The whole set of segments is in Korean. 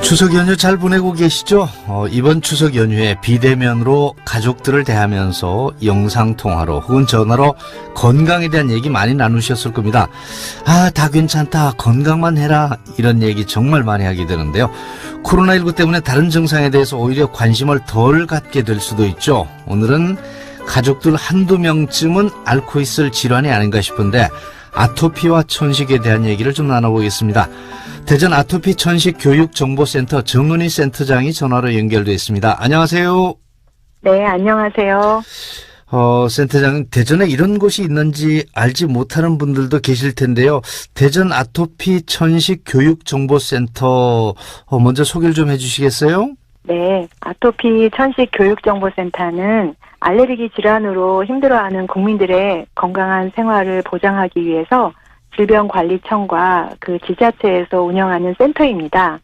추석 연휴 잘 보내고 계시죠? 이번 추석 연휴에 비대면으로 가족들을 대하면서 영상통화로 혹은 전화로 건강에 대한 얘기 많이 나누셨을 겁니다. 다 괜찮다. 건강만 해라. 이런 얘기 정말 많이 하게 되는데요. 코로나19 때문에 다른 증상에 대해서 오히려 관심을 덜 갖게 될 수도 있죠. 오늘은 가족들 한두 명쯤은 앓고 있을 질환이 아닌가 싶은데 아토피와 천식에 대한 얘기를 좀 나눠보겠습니다. 대전 아토피 천식 교육정보센터 정은희 센터장이 전화로 연결되어 있습니다. 안녕하세요. 네, 안녕하세요. 센터장은 대전에 이런 곳이 있는지 알지 못하는 분들도 계실 텐데요. 대전 아토피 천식 교육정보센터 먼저 소개를 좀 해주시겠어요? 네, 아토피 천식 교육정보센터는 알레르기 질환으로 힘들어하는 국민들의 건강한 생활을 보장하기 위해서 질병관리청과 그 지자체에서 운영하는 센터입니다.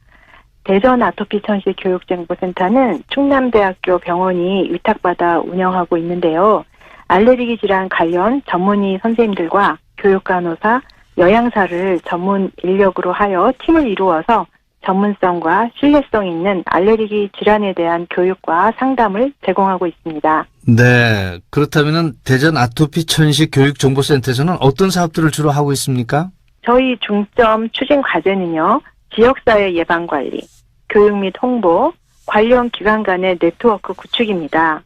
대전 아토피 천식 교육정보센터는 충남대학교 병원이 위탁받아 운영하고 있는데요. 알레르기 질환 관련 전문의 선생님들과 교육간호사, 영양사를 전문 인력으로 하여 팀을 이루어서 전문성과 신뢰성 있는 알레르기 질환에 대한 교육과 상담을 제공하고 있습니다. 네, 그렇다면 대전 아토피 천식 교육정보센터에서는 어떤 사업들을 주로 하고 있습니까? 저희 중점 추진 과제는요. 지역사회 예방관리, 교육 및 홍보, 관련 기관 간의 네트워크 구축입니다.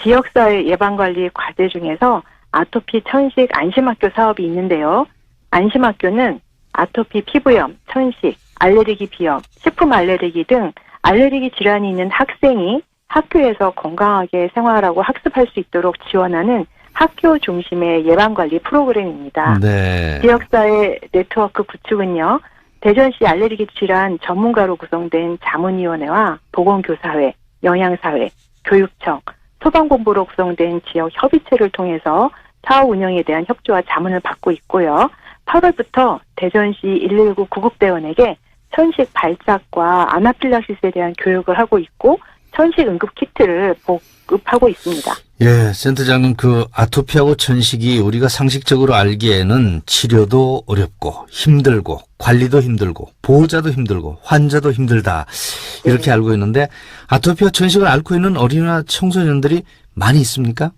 지역사회 예방관리 과제 중에서 아토피 천식 안심학교 사업이 있는데요. 안심학교는 아토피 피부염, 천식, 알레르기 비염, 식품 알레르기 등 알레르기 질환이 있는 학생이 학교에서 건강하게 생활하고 학습할 수 있도록 지원하는 학교 중심의 예방관리 프로그램입니다. 네. 지역사회 네트워크 구축은요. 대전시 알레르기 질환 전문가로 구성된 자문위원회와 보건교사회, 영양사회, 교육청, 소방본부로 구성된 지역 협의체를 통해서 사업 운영에 대한 협조와 자문을 받고 있고요. 8월부터 대전시 119 구급대원에게 천식 발작과 아나필락시스에 대한 교육을 하고 있고 천식 응급 키트를 보급하고 있습니다. 예, 센터장은 그 아토피하고 천식이 우리가 상식적으로 알기에는 치료도 어렵고 힘들고 관리도 힘들고 보호자도 힘들고 환자도 힘들다 이렇게 네. 알고 있는데 아토피와 천식을 앓고 있는 어린이나 청소년들이 많이 있습니까?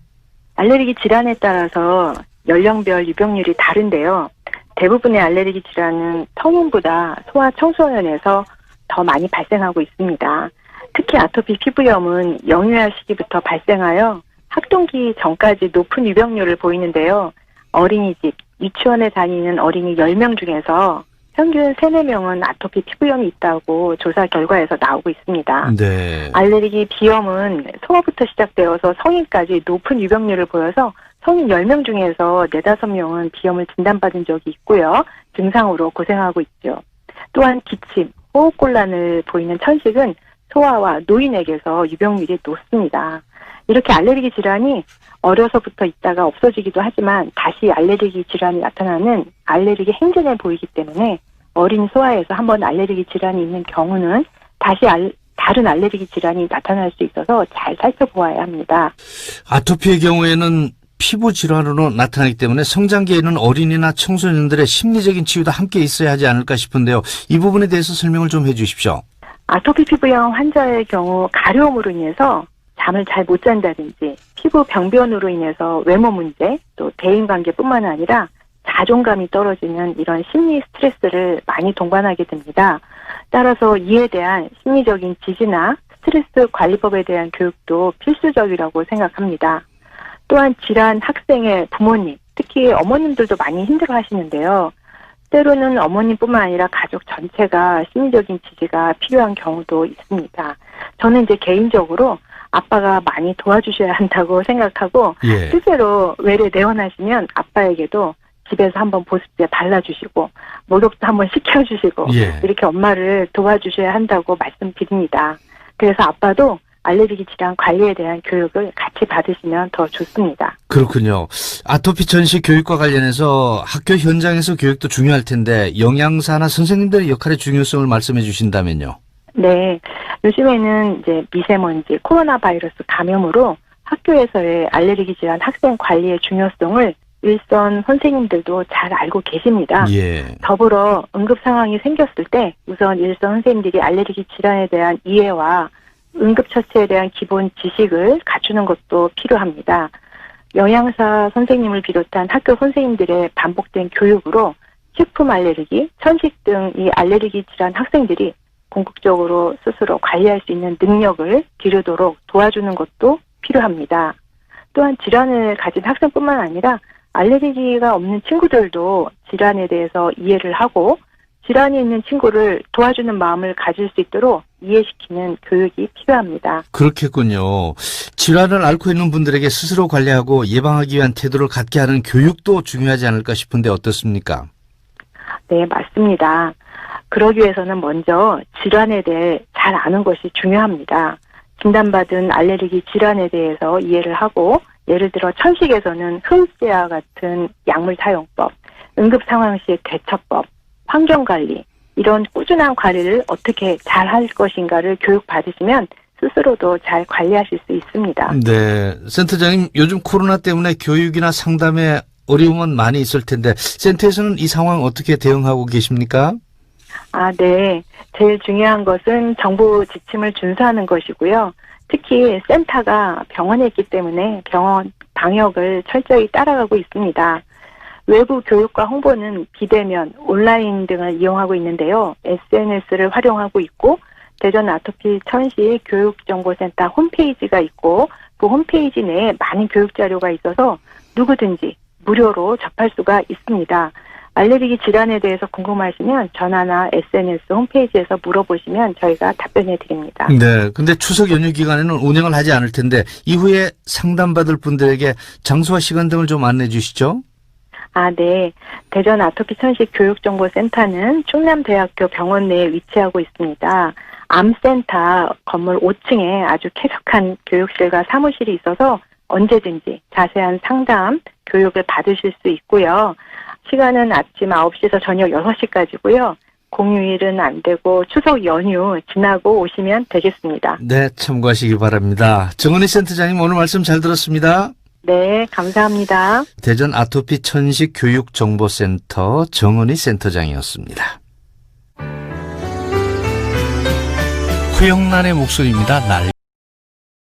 알레르기 질환에 따라서 연령별 유병률이 다른데요. 대부분의 알레르기 질환은 성인보다 소아 청소년에서 더 많이 발생하고 있습니다. 특히 아토피 피부염은 영유아 시기부터 발생하여 학동기 전까지 높은 유병률을 보이는데요. 어린이집, 유치원에 다니는 어린이 10명 중에서 평균 3, 4명은 아토피 피부염이 있다고 조사 결과에서 나오고 있습니다. 네. 알레르기 비염은 소아부터 시작되어서 성인까지 높은 유병률을 보여서 성인 10명 중에서 4, 5명은 비염을 진단받은 적이 있고요. 증상으로 고생하고 있죠. 또한 기침, 호흡곤란을 보이는 천식은 소아와 노인에게서 유병률이 높습니다. 이렇게 알레르기 질환이 어려서부터 있다가 없어지기도 하지만 다시 알레르기 질환이 나타나는 알레르기 행진을 보이기 때문에 어린 소아에서 한번 알레르기 질환이 있는 경우는 다시 다른 알레르기 질환이 나타날 수 있어서 잘 살펴보아야 합니다. 아토피의 경우에는 피부 질환으로 나타나기 때문에 성장기에는 어린이나 청소년들의 심리적인 치유도 함께 있어야 하지 않을까 싶은데요. 이 부분에 대해서 설명을 좀 해 주십시오. 아토피 피부염 환자의 경우 가려움으로 인해서 잠을 잘 못 잔다든지 피부 병변으로 인해서 외모 문제 또 대인관계뿐만 아니라 자존감이 떨어지는 이런 심리 스트레스를 많이 동반하게 됩니다. 따라서 이에 대한 심리적인 지지나 스트레스 관리법에 대한 교육도 필수적이라고 생각합니다. 또한 질환 학생의 부모님, 특히 어머님들도 많이 힘들어 하시는데요. 때로는 어머님뿐만 아니라 가족 전체가 심리적인 지지가 필요한 경우도 있습니다. 저는 이제 개인적으로 아빠가 많이 도와주셔야 한다고 생각하고 예. 실제로 외래 내원하시면 아빠에게도 집에서 한번 보습제 발라주시고 목욕도 한번 시켜주시고 예. 이렇게 엄마를 도와주셔야 한다고 말씀드립니다. 그래서 아빠도 알레르기 질환 관리에 대한 교육을 같이 받으시면 더 좋습니다. 그렇군요. 아토피 천식 교육과 관련해서 학교 현장에서 교육도 중요할 텐데 영양사나 선생님들의 역할의 중요성을 말씀해 주신다면요. 네. 요즘에는 이제 미세먼지, 코로나 바이러스 감염으로 학교에서의 알레르기 질환 학생 관리의 중요성을 일선 선생님들도 잘 알고 계십니다. 예. 더불어 응급 상황이 생겼을 때 우선 일선 선생님들이 알레르기 질환에 대한 이해와 응급처치에 대한 기본 지식을 갖추는 것도 필요합니다. 영양사 선생님을 비롯한 학교 선생님들의 반복된 교육으로 식품 알레르기, 천식 등 이 알레르기 질환 학생들이 궁극적으로 스스로 관리할 수 있는 능력을 기르도록 도와주는 것도 필요합니다. 또한 질환을 가진 학생뿐만 아니라 알레르기가 없는 친구들도 질환에 대해서 이해를 하고 질환이 있는 친구를 도와주는 마음을 가질 수 있도록 이해시키는 교육이 필요합니다. 그렇겠군요. 질환을 앓고 있는 분들에게 스스로 관리하고 예방하기 위한 태도를 갖게 하는 교육도 중요하지 않을까 싶은데 어떻습니까? 네, 맞습니다. 그러기 위해서는 먼저 질환에 대해 잘 아는 것이 중요합니다. 진단받은 알레르기 질환에 대해서 이해를 하고 예를 들어 천식에서는 흡수제와 같은 약물 사용법, 응급 상황 시의 대처법, 환경관리 이런 꾸준한 관리를 어떻게 잘 할 것인가를 교육받으시면 스스로도 잘 관리하실 수 있습니다. 네, 센터장님 요즘 코로나 때문에 교육이나 상담에 어려움은 많이 있을 텐데 센터에서는 이 상황 어떻게 대응하고 계십니까? 네. 제일 중요한 것은 정부 지침을 준수하는 것이고요. 특히 센터가 병원에 있기 때문에 병원 방역을 철저히 따라가고 있습니다. 외부 교육과 홍보는 비대면, 온라인 등을 이용하고 있는데요. SNS를 활용하고 있고 대전 아토피 천시 교육정보센터 홈페이지가 있고 그 홈페이지 내에 많은 교육 자료가 있어서 누구든지 무료로 접할 수가 있습니다. 알레르기 질환에 대해서 궁금하시면 전화나 SNS 홈페이지에서 물어보시면 저희가 답변해 드립니다. 네, 근데 추석 연휴 기간에는 운영을 하지 않을 텐데 이후에 상담받을 분들에게 장소와 시간 등을 좀 안내해 주시죠. 네. 대전 아토피 천식 교육정보센터는 충남대학교 병원 내에 위치하고 있습니다. 암센터 건물 5층에 아주 쾌적한 교육실과 사무실이 있어서 언제든지 자세한 상담, 교육을 받으실 수 있고요. 시간은 아침 9시에서 저녁 6시까지고요. 공휴일은 안 되고 추석 연휴 지나고 오시면 되겠습니다. 네, 참고하시기 바랍니다. 정은희 센터장님 오늘 말씀 잘 들었습니다. 네, 감사합니다. 대전 아토피 천식 교육정보센터 정은희 센터장이었습니다. 후영란의 목소리입니다. 날